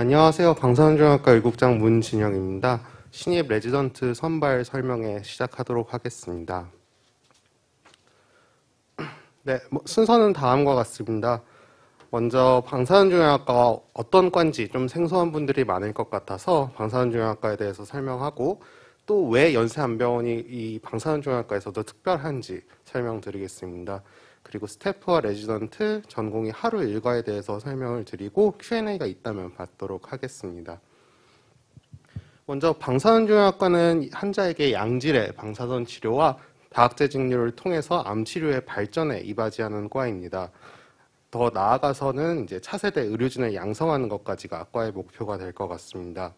안녕하세요. 방사선종합과 의국장 문진영입니다. 신입 레지던트 선발 설명회 시작하도록 하겠습니다. 네, 순서는 다음과 같습니다. 먼저 방사선종합과가 어떤 과인지 좀 생소한 분들이 많을 것 같아서 방사선종합과에 대해서 설명하고 또 왜 연세안병원이 이 방사선종합과에서도 특별한지 설명드리겠습니다. 그리고 스태프와 레지던트, 전공의 하루 일과에 대해서 설명을 드리고 Q&A가 있다면 받도록 하겠습니다. 먼저 방사선종합과는 환자에게 양질의 방사선 치료와 다학제 직류를 통해서 암 치료의 발전에 이바지하는 과입니다. 더 나아가서는 이제 차세대 의료진을 양성하는 것까지가 과의 목표가 될 것 같습니다.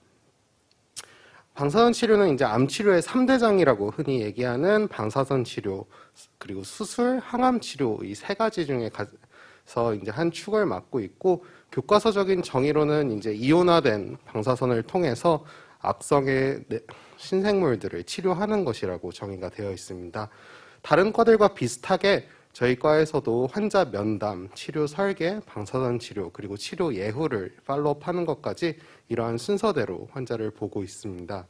방사선 치료는 이제 암 치료의 3대장이라고 흔히 얘기하는 방사선 치료, 그리고 수술, 항암 치료 이 세 가지 중에서 이제 한 축을 맡고 있고, 교과서적인 정의로는 이제 이온화된 방사선을 통해서 악성의 신생물들을 치료하는 것이라고 정의가 되어 있습니다. 다른 과들과 비슷하게 저희 과에서도 환자 면담, 치료 설계, 방사선 치료, 그리고 치료 예후를 팔로우하는 것까지 이러한 순서대로 환자를 보고 있습니다.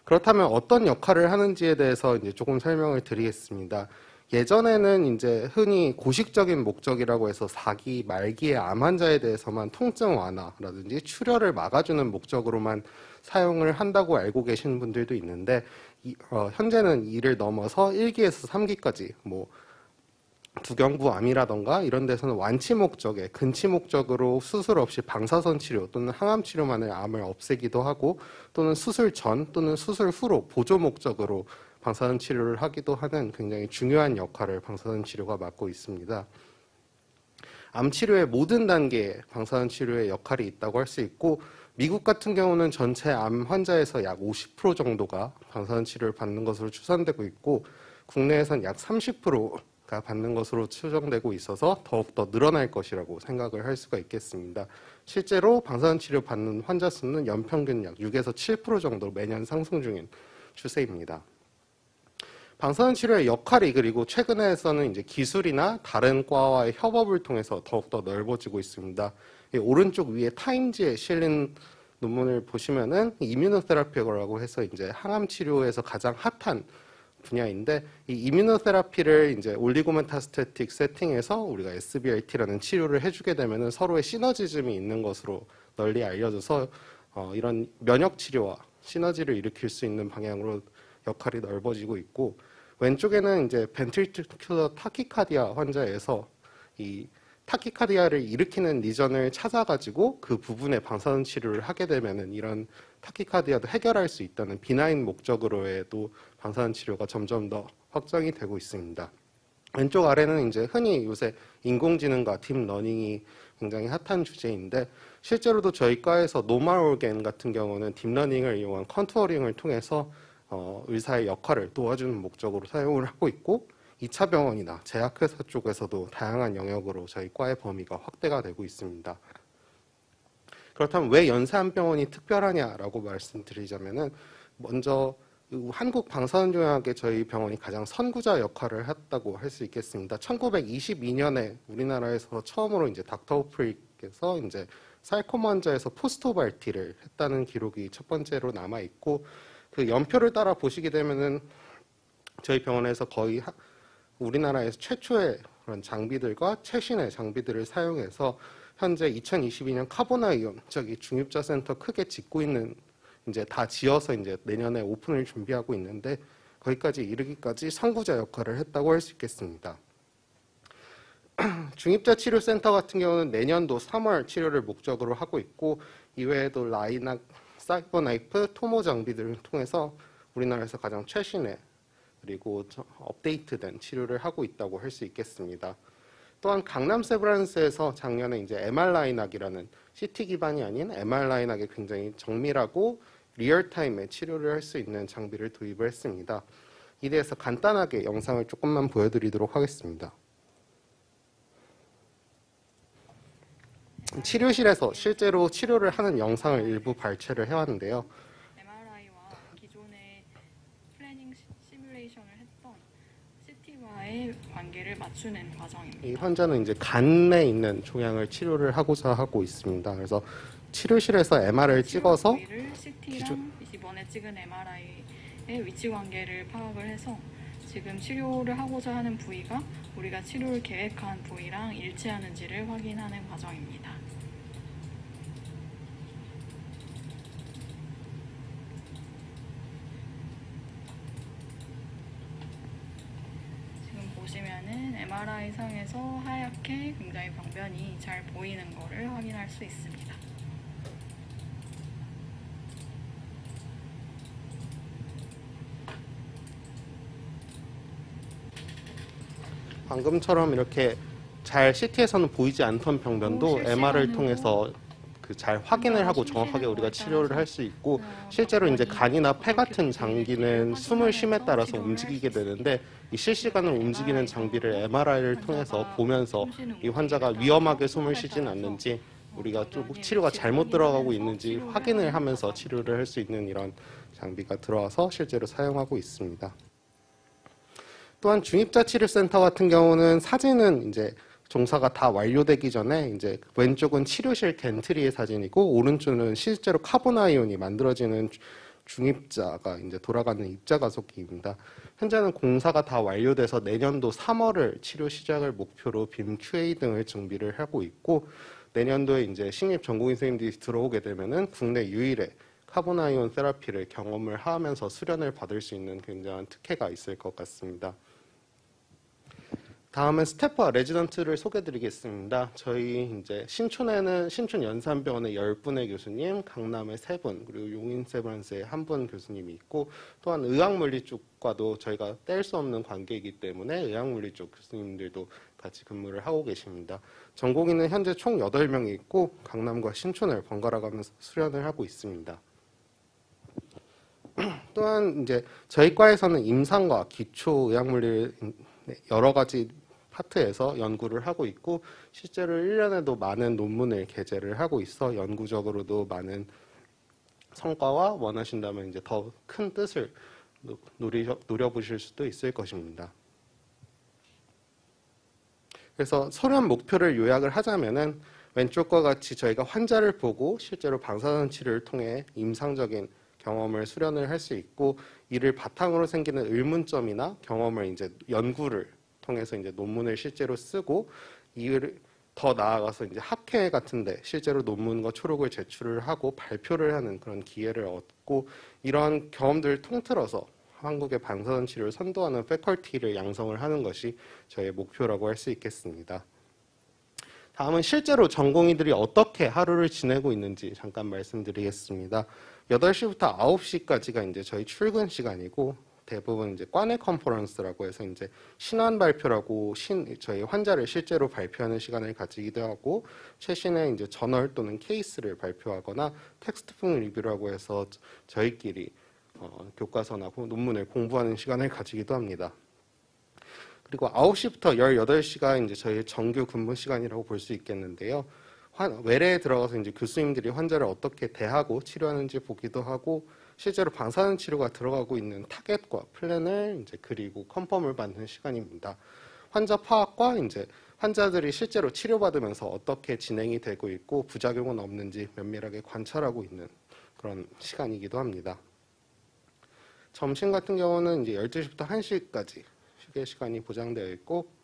그렇다면 어떤 역할을 하는지에 대해서 이제 조금 설명을 드리겠습니다. 예전에는 이제 흔히 고식적인 목적이라고 해서 4기 말기의 암 환자에 대해서만 통증 완화라든지 출혈을 막아주는 목적으로만 사용을 한다고 알고 계시는 분들도 있는데, 현재는 이를 넘어서 1기에서 3기까지 두경부암이라던가 이런 데서는 완치 목적에 근치 목적으로 수술 없이 방사선 치료 또는 항암 치료만을 암을 없애기도 하고, 또는 수술 전 또는 수술 후로 보조 목적으로 방사선 치료를 하기도 하는 굉장히 중요한 역할을 방사선 치료가 맡고 있습니다. 암 치료의 모든 단계에 방사선 치료의 역할이 있다고 할 수 있고, 미국 같은 경우는 전체 암 환자에서 약 50% 정도가 방사선 치료를 받는 것으로 추산되고 있고, 국내에선 약 30%가 받는 것으로 추정되고 있어서 더욱더 늘어날 것이라고 생각을 할 수가 있겠습니다. 실제로 방사선 치료 받는 환자 수는 연평균 약 6에서 7% 정도 매년 상승 중인 추세입니다. 방사선 치료의 역할이 그리고 최근에서는 이제 기술이나 다른 과와의 협업을 통해서 더욱더 넓어지고 있습니다. 오른쪽 위에 타임지에 실린 논문을 보시면은 이뮤노테라피라고 해서 이제 항암 치료에서 가장 핫한 분야인데, 이 이뮤노테라피를 이제 올리고메타스테틱 세팅에서 우리가 SBRT라는 치료를 해주게 되면은 서로의 시너지즘이 있는 것으로 널리 알려져서 이런 면역 치료와 시너지를 일으킬 수 있는 방향으로 역할이 넓어지고 있고, 왼쪽에는 이제 벤트리큘러 타키카디아 환자에서 이 타키카디아를 일으키는 리전을 찾아가지고 그 부분에 방사선 치료를 하게 되면은 이런 타키카디아도 해결할 수 있다는 비나인 목적으로에도 방사선 치료가 점점 더 확장이 되고 있습니다. 왼쪽 아래는 이제 흔히 요새 인공지능과 딥러닝이 굉장히 핫한 주제인데, 실제로도 저희 과에서 노멀 오겐 같은 경우는 딥러닝을 이용한 컨투어링을 통해서 의사의 역할을 도와주는 목적으로 사용을 하고 있고, 2차 병원이나 제약회사 쪽에서도 다양한 영역으로 저희 과의 범위가 확대가 되고 있습니다. 그렇다면 왜 연세안병원이 특별하냐라고 말씀드리자면은, 먼저 한국방사선종합에 저희 병원이 가장 선구자 역할을 했다고 할 수 있겠습니다. 1922년에 우리나라에서 처음으로 이제 닥터 호프릭에서 이제 살코마 환자에서 포스토발티를 했다는 기록이 첫 번째로 남아 있고, 그 연표를 따라 보시게 되면은 저희 병원에서 거의 우리나라에서 최초의 그런 장비들과 최신의 장비들을 사용해서 현재 2022년 카보나이온 저기 중입자 센터 크게 짓고 있는, 이제 다 지어서 이제 내년에 오픈을 준비하고 있는데, 거기까지 이르기까지 선구자 역할을 했다고 할 수 있겠습니다. 중입자 치료센터 같은 경우는 내년도 3월 치료를 목적으로 하고 있고, 이외에도 라이낙, 사이버나이프, 토모 장비들을 통해서 우리나라에서 가장 최신의 그리고 업데이트된 치료를 하고 있다고 할 수 있겠습니다. 또한 강남 세브란스에서 작년에 이제 MR라이낙이라는 CT 기반이 아닌 MR라이낙에 굉장히 정밀하고 리얼타임에 치료를 할 수 있는 장비를 도입을 했습니다. 이 대해서 간단하게 영상을 조금만 보여드리도록 하겠습니다. 치료실에서 실제로 치료를 하는 영상을 일부 발췌를 해왔는데요. MRI와 기존의 플래닝 시뮬레이션을 했던 CT와의 관계를 맞추는 과정입니다. 이 환자는 이제 간에 있는 종양을 치료를 하고자 하고 있습니다. 그래서 치료실에서 MR을 찍어서 부위를 CT랑 이번에 찍은 MRI의 위치 관계를 파악을 해서 지금 치료를 하고자 하는 부위가 우리가 치료를 계획한 부위랑 일치하는지를 확인하는 과정입니다. 지금 보시면은 MRI 상에서 하얗게 굉장히 병변이 잘 보이는 것을 확인할 수 있습니다. 방금처럼 이렇게 잘 CT에서는 보이지 않던 병변도 MR을 통해서 잘 확인을 하고 정확하게 우리가 치료를 할 수 있고, 실제로 이제 간이나 폐 같은 장기는 숨을 쉼에 따라서 움직이게 되는데, 이 실시간으로 움직이는 장비를 MRI를 통해서 보면서 이 환자가 위험하게 숨을 쉬진 않는지, 우리가 좀 치료가 잘못 들어가고 있는지 확인을 하면서 치료를 할 수 있는 이런 장비가 들어와서 실제로 사용하고 있습니다. 또한 중입자치료센터 같은 경우는 사진은 이제 종사가 다 완료되기 전에 이제 왼쪽은 치료실 겐트리의 사진이고, 오른쪽은 실제로 카본 아이온이 만들어지는 중입자가 이제 돌아가는 입자 가속기입니다. 현재는 공사가 다 완료돼서 내년도 3월을 치료 시작을 목표로 빔 QA 등을 준비를 하고 있고, 내년도에 이제 신입 전공의 선생님들이 들어오게 되면은 국내 유일의 카본 아이온 테라피를 경험을 하면서 수련을 받을 수 있는 굉장한 특혜가 있을 것 같습니다. 다음은 스태프와 레지던트를 소개드리겠습니다. 저희 이제 신촌에는 신촌 연산병원의 10분의 교수님, 강남에 3분, 그리고 용인세브란스에 1분 교수님이 있고, 또한 의학물리 쪽과도 저희가 뗄 수 없는 관계이기 때문에 의학물리 쪽 교수님들도 같이 근무를 하고 계십니다. 전공의는 현재 총 8명이 있고, 강남과 신촌을 번갈아 가면서 수련을 하고 있습니다. 또한 이제 저희 과에서는 임상과 기초 의학물리 여러 가지 파트에서 연구를 하고 있고, 실제로 1년에도 많은 논문을 게재를 하고 있어 연구적으로도 많은 성과와 원하신다면 이제 더 큰 뜻을 노려보실 수도 있을 것입니다. 그래서 서련 목표를 요약을 하자면은, 왼쪽과 같이 저희가 환자를 보고 실제로 방사선 치료를 통해 임상적인 경험을 수련을 할 수 있고, 이를 바탕으로 생기는 의문점이나 경험을 이제 연구를 통해서 이제 논문을 실제로 쓰고, 이를 더 나아가서 이제 학회 같은데 실제로 논문과 초록을 제출을 하고 발표를 하는 그런 기회를 얻고, 이러한 경험들을 통틀어서 한국의 방사선 치료를 선도하는 패컬티를 양성을 하는 것이 저희의 목표라고 할 수 있겠습니다. 다음은 실제로 전공의들이 어떻게 하루를 지내고 있는지 잠깐 말씀드리겠습니다. 8시부터 9시까지가 이제 저희 출근 시간이고, 대부분 이제 과내 컨퍼런스라고 해서 이제 신환 발표라고 저희 환자를 실제로 발표하는 시간을 가지기도 하고, 최신의 이제 저널 또는 케이스를 발표하거나 텍스트북 리뷰라고 해서 저희끼리 교과서나 논문을 공부하는 시간을 가지기도 합니다. 그리고 9시부터 18시가 이제 저희 정규 근무 시간이라고 볼 수 있겠는데요. 외래에 들어가서 이제 교수님들이 환자를 어떻게 대하고 치료하는지 보기도 하고, 실제로 방사선 치료가 들어가고 있는 타겟과 플랜을 이제 그리고 컨펌을 받는 시간입니다. 환자 파악과 이제 환자들이 실제로 치료받으면서 어떻게 진행이 되고 있고 부작용은 없는지 면밀하게 관찰하고 있는 그런 시간이기도 합니다. 점심 같은 경우는 이제 12시부터 1시까지 휴게 시간이 보장되어 있고,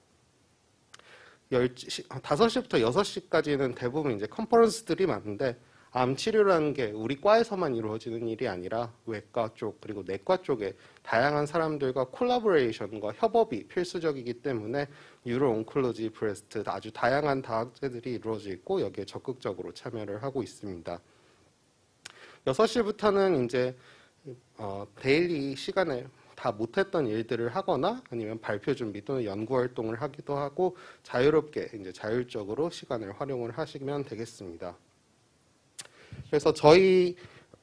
5시부터 6시까지는 대부분 이제 컨퍼런스들이 많은데, 암 치료라는 게 우리 과에서만 이루어지는 일이 아니라 외과 쪽 그리고 내과 쪽에 다양한 사람들과 콜라보레이션과 협업이 필수적이기 때문에 뉴로 온콜로지, 브레스트 아주 다양한 다학제들이 이루어져 있고, 여기에 적극적으로 참여를 하고 있습니다. 6시부터는 이제 데일리 시간에 다 못했던 일들을 하거나 아니면 발표 준비 또는 연구 활동을 하기도 하고, 자유롭게 이제 자율적으로 시간을 활용을 하시면 되겠습니다. 그래서 저희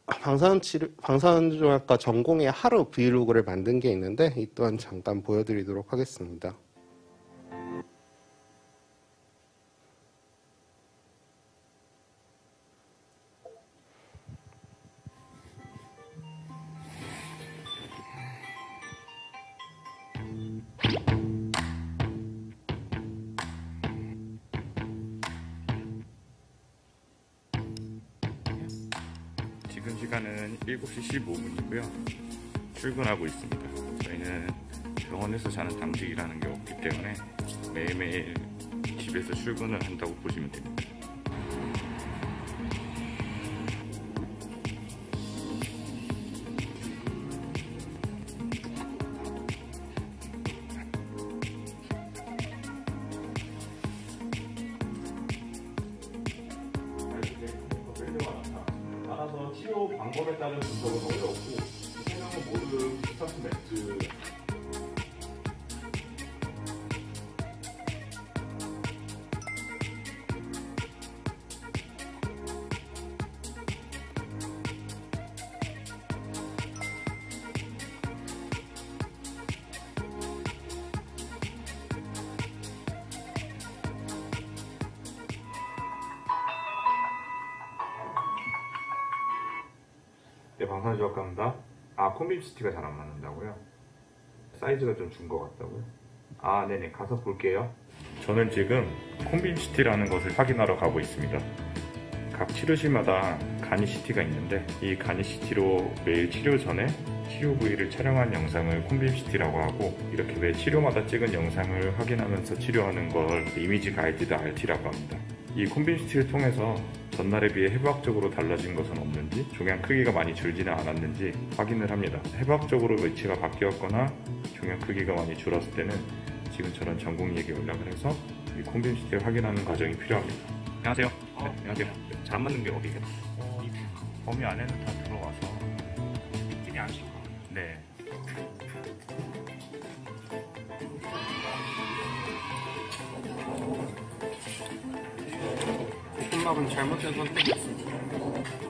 방사선종합과 전공의 하루 브이로그를 만든 게 있는데, 이 또한 잠깐 보여드리도록 하겠습니다. 시간은 7시 15분이고요. 출근하고 있습니다. 저희는 병원에서 자는 당직이라는 게 없기 때문에 매일매일 집에서 출근을 한다고 보시면 됩니다. 따라서 치료 방법에 따른 분석은 어렵고 성향은 모두 스타트멘트 네, 방사선조합과입니다. 콤빔시티가 잘 안 맞는다고요? 사이즈가 좀 준 것 같다고요? 네네, 가서 볼게요. 저는 지금 콤빔시티라는 것을 확인하러 가고 있습니다. 각 치료실마다 가니시티가 있는데 이 가니시티로 매일 치료 전에 치료 부위를 촬영한 영상을 콤빔시티라고 하고, 이렇게 매 치료마다 찍은 영상을 확인하면서 치료하는 걸 이미지 가이디드 RT라고 합니다. 이 콤빔시티를 통해서 전날에 비해 해부학적으로 달라진 것은 없는지, 종양 크기가 많이 줄지는 않았는지 확인을 합니다. 해부학적으로 위치가 바뀌었거나 종양 크기가 많이 줄었을 때는 지금처럼 전공의에게 연락을 해서 이 콤빔시티를 확인하는 과정이 필요합니다. 안녕하세요. 네, 안녕하세요. 잘 안 맞는 게 어디예요? 이 범위 안에는 다 들어와서 느낌이 안 좋고. 네. 볶음밥은 잘못된 선택이었습니다.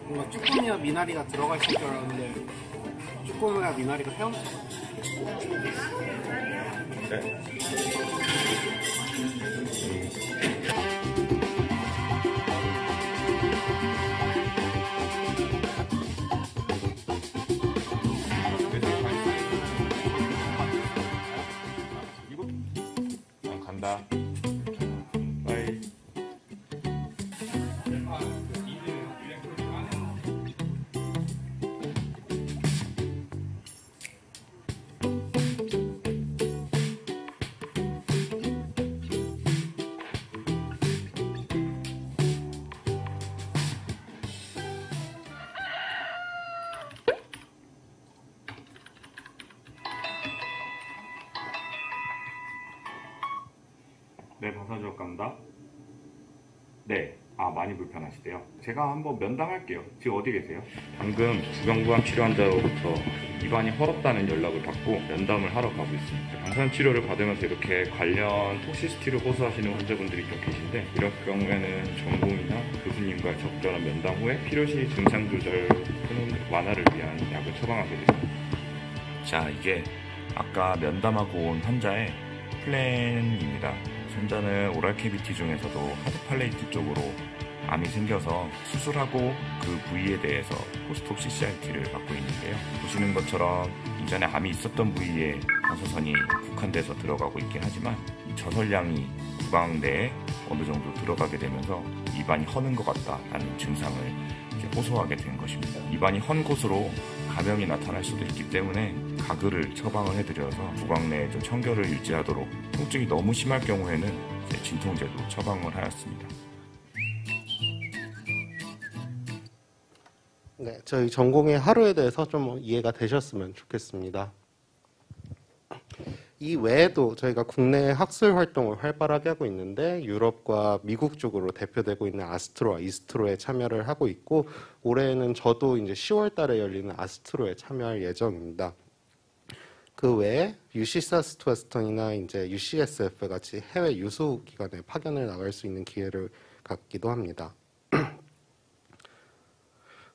뭔가 쭈꾸미와 미나리가 들어가 있을 줄 알았는데 쭈꾸미와 미나리가 헤엄쳐. 네. 이거 간다. 바이. 네, 방사선조합과입니다. 네, 많이 불편하시대요. 제가 한번 면담할게요. 지금 어디 계세요? 방금 구강부암 치료 환자로부터 입안이 헐었다는 연락을 받고 면담을 하러 가고 있습니다. 방사선 치료를 받으면서 이렇게 관련 톡시시티를 호소하시는 환자분들이 좀 계신데, 이럴 경우에는 전공의나 교수님과 적절한 면담 후에 필요시 증상 조절 또는 완화를 위한 약을 처방하게 됩니다. 자, 이게 아까 면담하고 온 환자의 플랜입니다. 환자는 오랄 캐비티 중에서도 하드 팔레이트 쪽으로 암이 생겨서 수술하고 그 부위에 대해서 포스트옵 CCRT를 받고 있는데요. 보시는 것처럼 이전에 암이 있었던 부위에 방사선이 국한돼서 들어가고 있긴 하지만 이 저설량이 구강 내에 어느 정도 들어가게 되면서 입안이 허는 것 같다라는 증상을 이제 호소하게 된 것입니다. 입안이 헌 곳으로 감염이 나타날 수도 있기 때문에 가글을 처방을 해드려서 구강 내에 좀 청결을 유지하도록, 통증이 너무 심할 경우에는 이제 진통제도 처방을 하였습니다. 네, 저희 전공의 하루에 대해서 좀 이해가 되셨으면 좋겠습니다. 이 외에도 저희가 국내 학술 활동을 활발하게 하고 있는데, 유럽과 미국 쪽으로 대표되고 있는 아스트로와 이스트로에 참여를 하고 있고, 올해는 저도 이제 10월 달에 열리는 아스트로에 참여할 예정입니다. 그 외에 UC 사우스웨스턴이나 이제 UCSF 같이 해외 유수 기관에 파견을 나갈 수 있는 기회를 갖기도 합니다.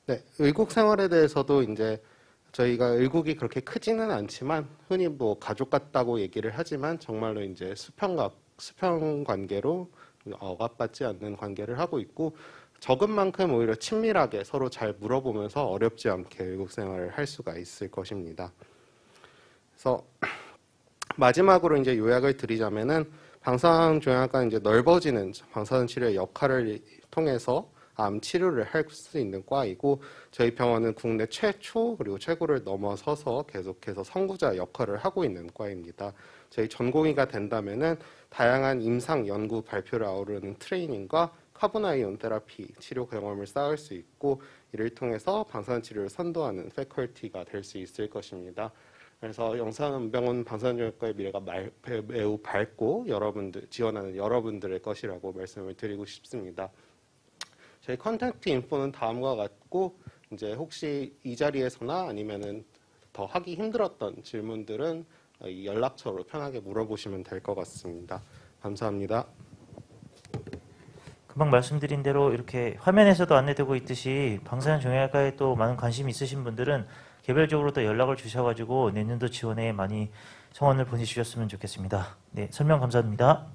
네, 의국 생활에 대해서도 이제 저희가 의국이 그렇게 크지는 않지만 흔히 뭐 가족 같다고 얘기를 하지만 정말로 이제 수평 관계로 억압받지 않는 관계를 하고 있고, 적은 만큼 오히려 친밀하게 서로 잘 물어보면서 어렵지 않게 의국 생활을 할 수가 있을 것입니다. 그래서 마지막으로 이제 요약을 드리자면은 방사선조약과 이제 넓어지는 방사선 치료의 역할을 통해서 암 치료를 할 수 있는 과이고 저희 병원은 국내 최초 그리고 최고를 넘어서서 계속해서 선구자 역할을 하고 있는 과입니다. 저희 전공의가 된다면은 다양한 임상 연구 발표를 아우르는 트레이닝과 카보나이온 테라피 치료 경험을 쌓을 수 있고 이를 통해서 방사선 치료를 선도하는 패컬티가 될 수 있을 것입니다. 그래서 영산병원 방사선정외과의 미래가 매우 밝고 지원하는 여러분들의 것이라고 말씀을 드리고 싶습니다. 저희 컨택트 인포는 다음과 같고 이제 혹시 이 자리에서나 아니면은 더 하기 힘들었던 질문들은 이 연락처로 편하게 물어보시면 될 것 같습니다. 감사합니다. 금방 말씀드린 대로 이렇게 화면에서도 안내되고 있듯이 방사선 정형외과에 또 많은 관심이 있으신 분들은 개별적으로 또 연락을 주셔가지고 내년도 지원에 많이 성원을 보내주셨으면 좋겠습니다. 네, 설명 감사합니다.